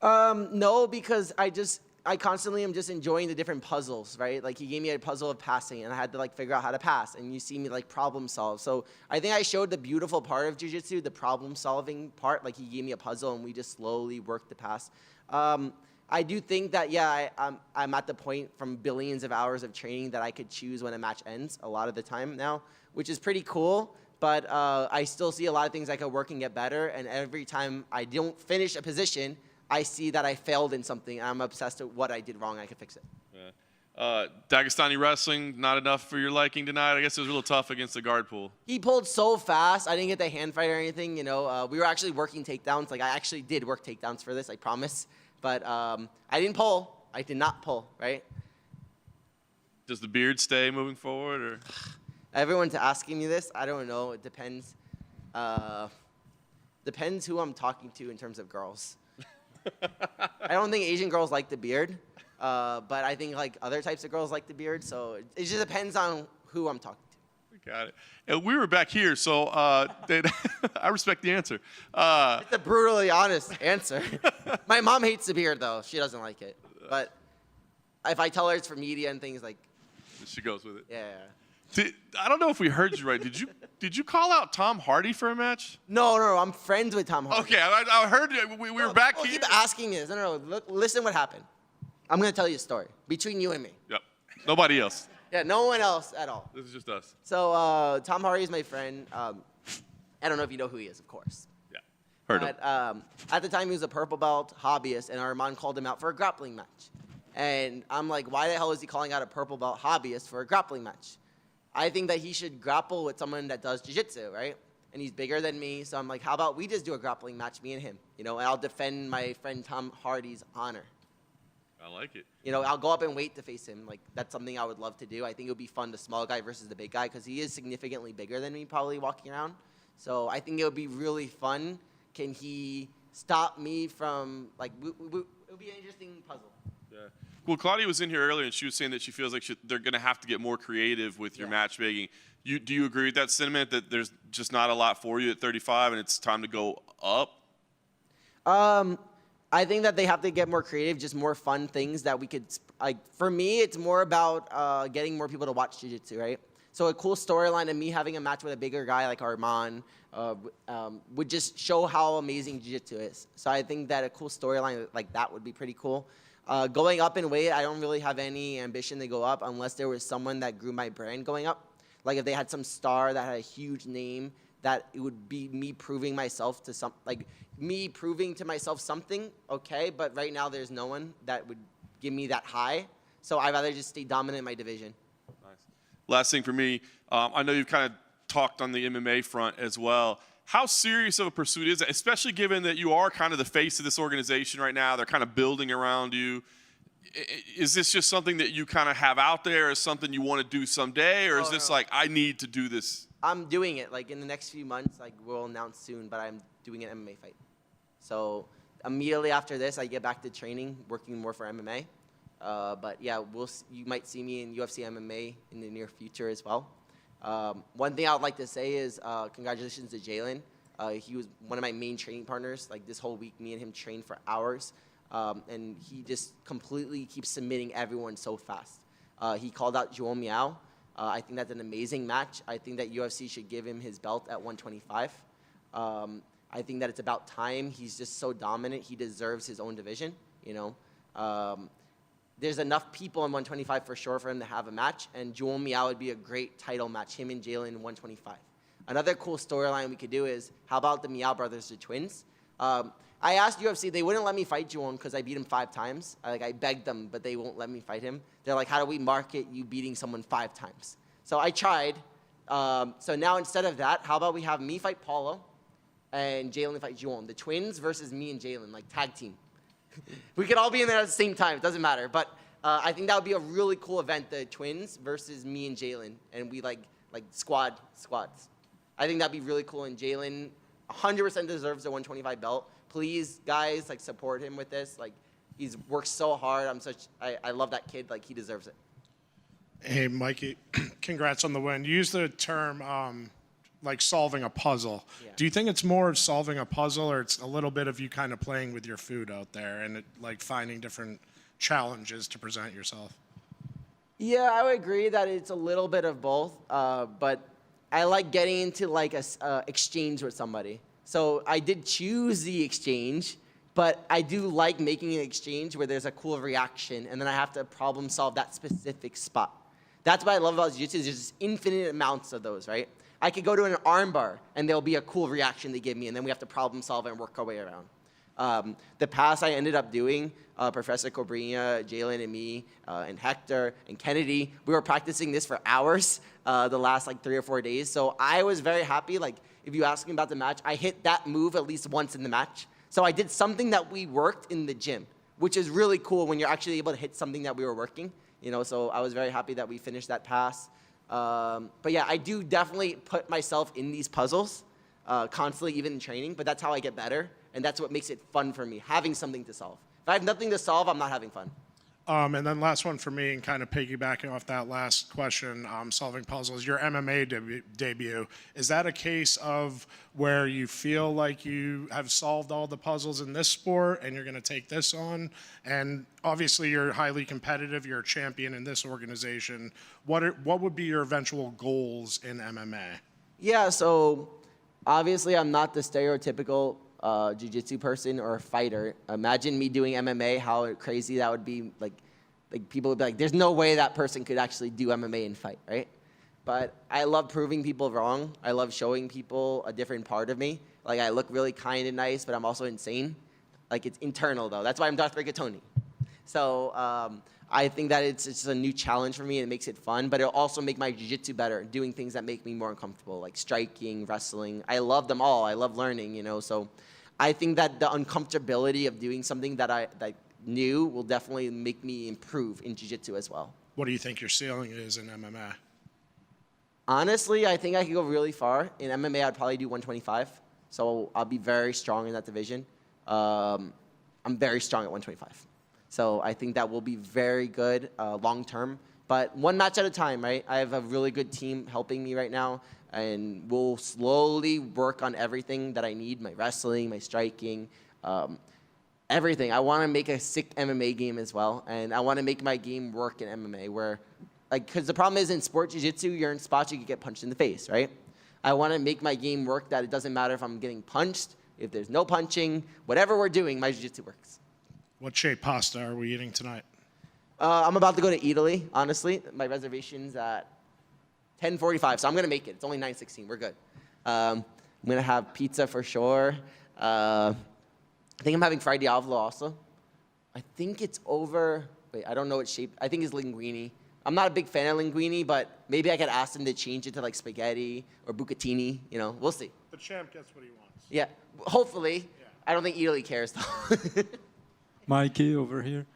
No, because I constantly am just enjoying the different puzzles, right? Like he gave me a puzzle of passing, and I had to like figure out how to pass, and you see me like problem solve. So I think I showed the beautiful part of jiu-jitsu, the problem solving part. Like he gave me a puzzle, and we just slowly worked the pass. I do think that, yeah, I'm at the point from billions of hours of training that I could choose when a match ends a lot of the time now, which is pretty cool. But I still see a lot of things I could work and get better, and every time I don't finish a position, I see that I failed in something, and I'm obsessed with what I did wrong. I can fix it. Yeah. Dagestani wrestling, not enough for your liking tonight? I guess it was a little tough against the guard pool. He pulled so fast. I didn't get the hand fight or anything. You know, we were actually working takedowns. Like I actually did work takedowns for this, I promise. But I didn't pull. I did not pull, right? Does the beard stay moving forward, or? Everyone's asking me this. I don't know. It depends. Depends who I'm talking to in terms of girls. I don't think Asian girls like the beard, but I think like other types of girls like the beard. So it just depends on who I'm talking to. Got it. And we were back here, so I respect the answer. It's a brutally honest answer. My mom hates the beard, though. She doesn't like it. But if I tell her it's for media and things like, she goes with it. Yeah. I don't know if we heard you right. Did you call out Tom Hardy for a match? No, I'm friends with Tom Hardy. Okay, I heard we were back here. Keep asking me this. No. Look, listen what happened. I'm going to tell you a story between you and me. Yep. Nobody else. Yeah, no one else at all. This is just us. So Tom Hardy is my friend. I don't know if you know who he is, of course. Yeah, heard him. At the time, he was a purple belt hobbyist, and Armand called him out for a grappling match. And I'm like, why the hell is he calling out a purple belt hobbyist for a grappling match? I think that he should grapple with someone that does jiu-jitsu, right? And he's bigger than me, so I'm like, how about we just do a grappling match, me and him? You know, and I'll defend my friend Tom Hardy's honor. I like it. You know, I'll go up and wait to face him. Like, that's something I would love to do. I think it would be fun, the small guy versus the big guy, because he is significantly bigger than me, probably walking around. So I think it would be really fun. Can he stop me from, like, it would be an interesting puzzle. Yeah. Well, Claudia was in here earlier, and she was saying that she feels like they're going to have to get more creative with your matchmaking. Do you agree with that sentiment, that there's just not a lot for you at 35 and it's time to go up? I think that they have to get more creative, just more fun things that we could, like, for me, it's more about getting more people to watch Jiu-Jitsu, right? So a cool storyline of me having a match with a bigger guy like Arman would just show how amazing Jiu-Jitsu is. So I think that a cool storyline like that would be pretty cool. Going up in weight, I don't really have any ambition to go up unless there was someone that grew my brand going up. Like if they had some star that had a huge name, that it would be me proving myself to me proving to myself something, okay, but right now there's no one that would give me that high. So I'd rather just stay dominant in my division. Nice. Last thing for me, I know you've kind of talked on the MMA front as well. How serious of a pursuit is it, especially given that you are kind of the face of this organization right now? They're kind of building around you. Is this just something that you kind of have out there as something you want to do someday, or is this like, I need to do this? I'm doing it. Like in the next few months, like we'll announce soon, but I'm doing an MMA fight. So immediately after this, I get back to training, working more for MMA. But yeah, you might see me in UFC MMA in the near future as well. One thing I would like to say is congratulations to Jalen. He was one of my main training partners. Like this whole week, me and him trained for hours. And he just completely keeps submitting everyone so fast. He called out Joel Miao. I think that's an amazing match. I think that UFC should give him his belt at 125. I think that it's about time. He's just so dominant. He deserves his own division, you know. There's enough people in 125 for sure for him to have a match, and Joel Miao would be a great title match, him and Jalen in 125. Another cool storyline we could do is, how about the Miao brothers, the twins? I asked UFC, they wouldn't let me fight Joel because I beat him 5 times. I begged them, but they won't let me fight him. They're like, how do we market you beating someone 5 times? So I tried. So now instead of that, how about we have me fight Paulo and Jalen fight Joel? The twins versus me and Jalen, like tag team. We could all be in there at the same time. It doesn't matter. But I think that would be a really cool event, the twins versus me and Jalen. And we like squads. I think that'd be really cool. And Jalen 100% deserves the 125 belt. Please, guys, like support him with this. Like he's worked so hard. I love that kid. Like he deserves it. Hey, Mikey, congrats on the win. You used the term like solving a puzzle. Yeah. Do you think it's more of solving a puzzle, or it's a little bit of you kind of playing with your food out there and like finding different challenges to present yourself? Yeah, I would agree that it's a little bit of both. But I like getting into like a exchange with somebody. So I did choose the exchange, but I do like making an exchange where there's a cool reaction, and then I have to problem solve that specific spot. That's what I love about Jiu-Jitsu. There's just infinite amounts of those, right? I could go to an arm bar, and there'll be a cool reaction they give me, and then we have to problem solve and work our way around. The pass I ended up doing, Professor Cobrinha, Jalen and me, and Hector and Kennedy, we were practicing this for hours the last like 3 or 4 days. So I was very happy. Like if you ask me about the match, I hit that move at least once in the match. So I did something that we worked in the gym, which is really cool when you're actually able to hit something that we were working. You know, so I was very happy that we finished that pass. But yeah, I do definitely put myself in these puzzles constantly, even in training, but that's how I get better. And that's what makes it fun for me, having something to solve. If I have nothing to solve, I'm not having fun. And then last one for me, and kind of piggybacking off that last question, solving puzzles, your MMA debut, is that a case of where you feel like you have solved all the puzzles in this sport and you're going to take this on? And obviously you're highly competitive, you're a champion in this organization. What would be your eventual goals in MMA? Yeah, so obviously I'm not the stereotypical jiu-jitsu person or a fighter. Imagine me doing MMA, how crazy that would be. Like people would be like, there's no way that person could actually do MMA and fight, right? But I love proving people wrong. I love showing people a different part of me. Like I look really kind and nice, but I'm also insane. Like it's internal though. That's why I'm Darth Rigatoni. So I think that it's just a new challenge for me and it makes it fun, but it'll also make my jiu-jitsu better, doing things that make me more uncomfortable, like striking, wrestling. I love them all. I love learning, you know, so I think that the uncomfortability of doing something that new will definitely make me improve in jiu-jitsu as well. What do you think your ceiling is in MMA? Honestly, I think I could go really far. In MMA, I'd probably do 125, so I'll be very strong in that division. I'm very strong at 125. So I think that will be very good long term. But one match at a time, right? I have a really good team helping me right now, and we'll slowly work on everything that I need, my wrestling, my striking, everything. I want to make a sick MMA game as well, and I want to make my game work in MMA where, like, because the problem is in sport jiu-jitsu, you're in spots you can get punched in the face, right? I want to make my game work that it doesn't matter if I'm getting punched, if there's no punching, whatever we're doing, my jiu-jitsu works. What shaped pasta are we eating tonight? I'm about to go to Italy, honestly. My reservation's at 10:45, so I'm going to make it. It's only 9:16. We're good. I'm going to have pizza for sure. I think I'm having fried diavolo also. I think it's over. Wait, I don't know what shape. I think it's linguine. I'm not a big fan of linguine, but maybe I could ask them to change it to like spaghetti or bucatini. You know, we'll see. The champ gets what he wants. Yeah, hopefully. Yeah. I don't think Italy cares, though. Mikey over here.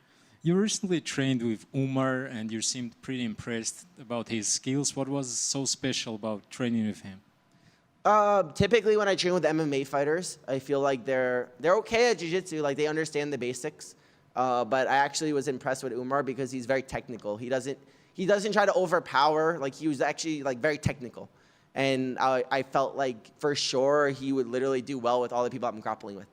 You recently trained with Umar, and you seemed pretty impressed about his skills. What was so special about training with him? Typically, when I train with MMA fighters, I feel like they're okay at jiu-jitsu, like they understand the basics. But I actually was impressed with Umar because he's very technical. He doesn't try to overpower. Like he was actually like very technical, and I felt like for sure he would literally do well with all the people I'm grappling with,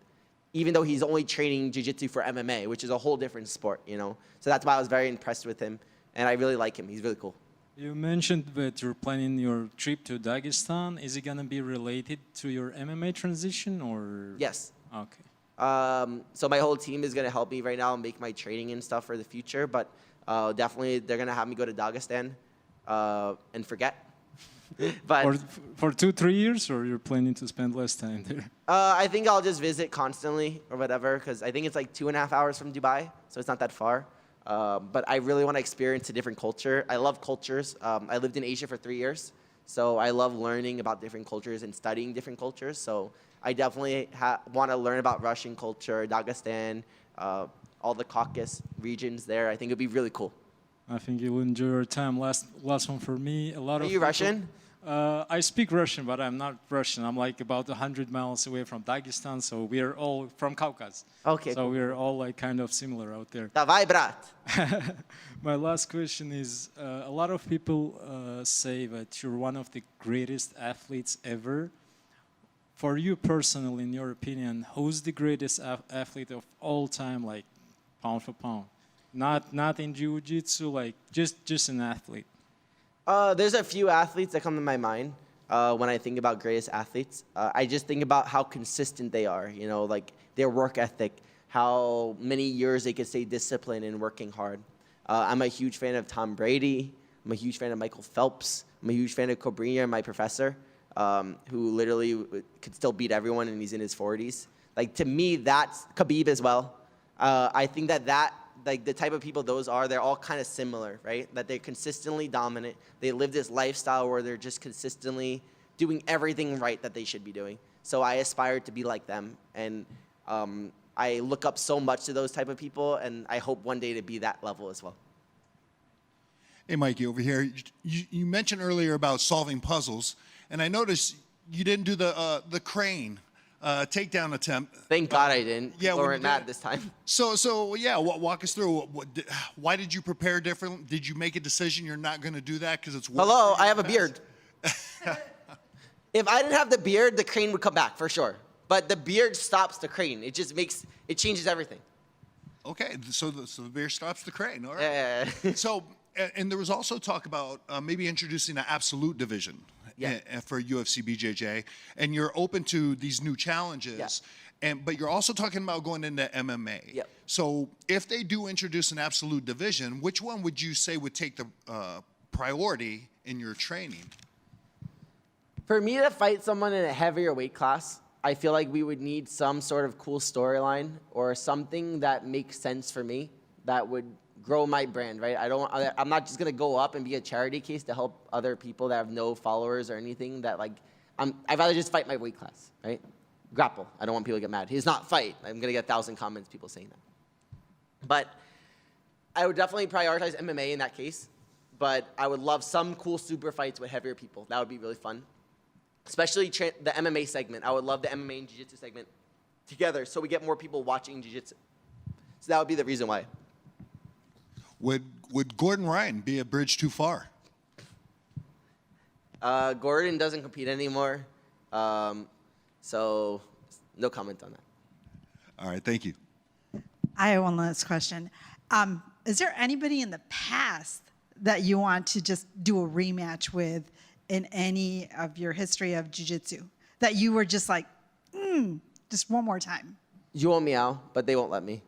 even though he's only training jiu-jitsu for MMA, which is a whole different sport, you know. So that's why I was very impressed with him, and I really like him. He's really cool. You mentioned that you're planning your trip to Dagestan. Is it going to be related to your MMA transition, or? Yes. Okay. So my whole team is going to help me right now and make my training and stuff for the future, but definitely they're going to have me go to Dagestan and forget. But for 2-3 years, or you're planning to spend less time there? I think I'll just visit constantly or whatever, because I think it's like 2.5 hours from Dubai, so it's not that far. But I really want to experience a different culture. I love cultures. I lived in Asia for 3 years, so I love learning about different cultures and studying different cultures. So I definitely want to learn about Russian culture, Dagestan, all the Caucasus regions there. I think it'd be really cool. I think you'll enjoy your time. Last one for me. Are you Russian? I speak Russian, but I'm not Russian. I'm like about 100 miles away from Dagestan, so we are all from Caucasus. Okay. So we're all like kind of similar out there. Davai, brat. My last question is, a lot of people say that you're one of the greatest athletes ever. For you personally, in your opinion, who's the greatest athlete of all time, like pound for pound? Not in jiu-jitsu, like just an athlete. There's a few athletes that come to my mind when I think about greatest athletes. I just think about how consistent they are, you know, like their work ethic, how many years they could stay disciplined and working hard. I'm a huge fan of Tom Brady. I'm a huge fan of Michael Phelps. I'm a huge fan of Cobrinha, my professor, who literally could still beat everyone and he's in his 40s. Like, to me, that's Khabib as well. I think that like the type of people those are, they're all kind of similar, right? That they're consistently dominant. They live this lifestyle where they're just consistently doing everything right that they should be doing. So I aspire to be like them. And I look up so much to those type of people, and I hope one day to be that level as well. Hey, Mikey, over here. You mentioned earlier about solving puzzles, and I noticed you didn't do the crane takedown attempt. Thank God I didn't. Yeah, People weren't mad this time. So yeah, walk us through. Why did you prepare differently? Did you make a decision you're not going to do that because it's work? Hello, I have a beard. If I didn't have the beard, the crane would come back for sure. But the beard stops the crane. It just changes everything. Okay, so the beard stops the crane. All right. Yeah. So, and there was also talk about maybe introducing an absolute division. Yeah. For UFC BJJ, and you're open to these new challenges, but you're also talking about going into MMA. Yep. So if they do introduce an absolute division, which one would you say would take the priority in your training? For me to fight someone in a heavier weight class, I feel like we would need some sort of cool storyline or something that makes sense for me that would grow my brand, right? I'm not just gonna go up and be a charity case to help other people that have no followers or anything. I'd rather just fight my weight class, right? Grapple. I don't want people to get mad. He's not fight. I'm gonna get 1,000 comments, people saying that. But I would definitely prioritize MMA in that case. But I would love some cool super fights with heavier people. That would be really fun. Especially the MMA segment. I would love the MMA and Jiu-Jitsu segment together so we get more people watching Jiu-Jitsu. So that would be the reason why. Would Gordon Ryan be a bridge too far? Gordon doesn't compete anymore, so no comment on that. All right, thank you. I have one last question. Is there anybody in the past that you want to just do a rematch with in any of your history of jiu-jitsu that you were just like, just one more time? Juwon Miao, but they won't let me.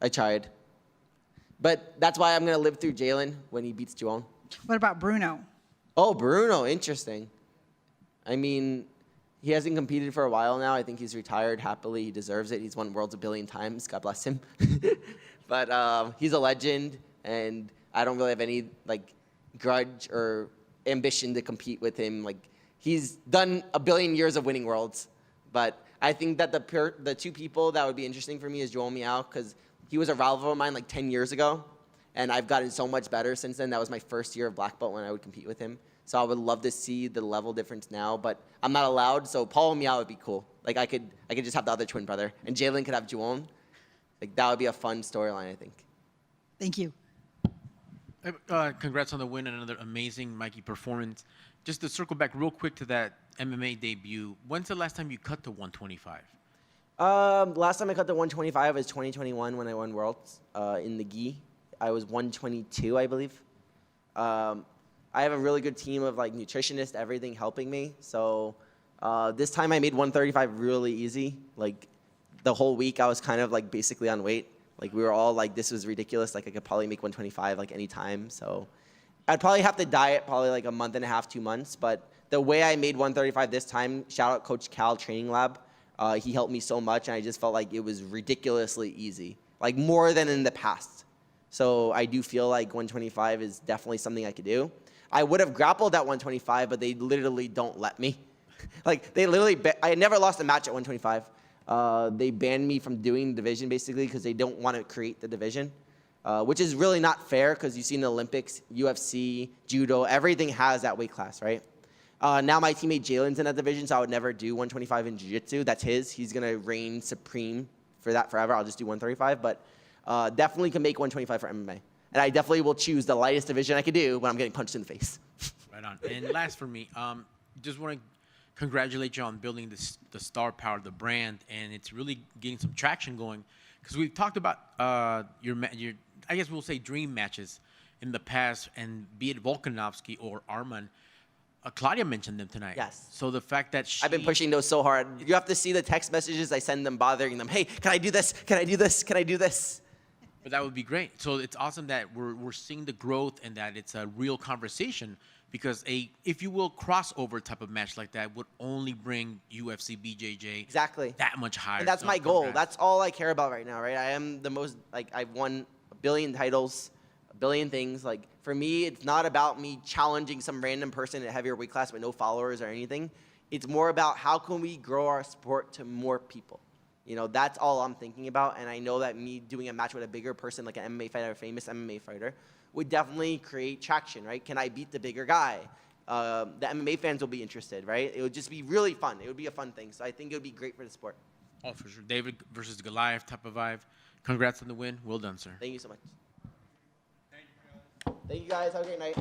I tried. But that's why I'm going to live through Jalen when he beats Juwon. What about Bruno? Oh, Bruno, interesting. I mean, he hasn't competed for a while now. I think he's retired happily. He deserves it. He's won Worlds a billion times. God bless him. But he's a legend, and I don't really have any grudge or ambition to compete with him. He's done a billion years of winning Worlds. But I think that the two people that would be interesting for me is Juwon Miao, because he was a rival of mine 10 years ago, and I've gotten so much better since then. That was my first year of black belt when I would compete with him. So I would love to see the level difference now, but I'm not allowed. So Paul Miao would be cool. I could just have the other twin brother, and Jalen could have Juwon. That would be a fun storyline, I think. Thank you. Congrats on the win and another amazing Mikey performance. Just to circle back real quick to that MMA debut, when's the last time you cut to 125? Last time I cut to 125 was 2021 when I won Worlds in the gi. I was 122, I believe. I have a really good team of nutritionists, everything helping me. So this time I made 135 really easy. The whole week I was kind of basically on weight. We were all this was ridiculous. I could probably make 125 any time. So I'd probably have to diet probably a month and a half, 2 months. But the way I made 135 this time, shout out Coach Cal Training Lab. He helped me so much, and I just felt it was ridiculously easy, more than in the past. So I do feel 125 is definitely something I could do. I would have grappled at 125, but they literally don't let me. They literally, I never lost a match at 125. They banned me from doing the division basically because they don't want to create the division, which is really not fair because you see in the Olympics, UFC, judo, everything has that weight class, right? Now my teammate Jalen's in that division, so I would never do 125 in jiu-jitsu. That's his. He's going to reign supreme for that forever. I'll just do 135, but definitely can make 125 for MMA. And I definitely will choose the lightest division I could do when I'm getting punched in the face. Right on. And last for me, just want to congratulate you on building the star power of the brand, and it's really getting some traction going. Because we've talked about your, I guess we'll say dream matches in the past, and be it Volkanovski or Arman. Claudia mentioned them tonight. Yes. So the fact that I've been pushing those so hard. You have to see the text messages I send them bothering them. Hey, can I do this? Can I do this? Can I do this? But that would be great. So it's awesome that we're seeing the growth and that it's a real conversation, because if you will, crossover type of match like that would only bring UFC BJJ exactly that much higher. And that's my goal. That's all I care about right now, right? I am the most, I've won a billion titles, a billion things. For me, it's not about me challenging some random person in a heavier weight class with no followers or anything. It's more about how can we grow our sport to more people. That's all I'm thinking about. And I know that me doing a match with a bigger person, like an MMA fighter, a famous MMA fighter, would definitely create traction, right? Can I beat the bigger guy? The MMA fans will be interested, right? It would just be really fun. It would be a fun thing. So I think it would be great for the sport. Oh, for sure. David versus Goliath type of vibe. Congrats on the win. Well done, sir. Thank you so much. Thank you guys. Have a great night.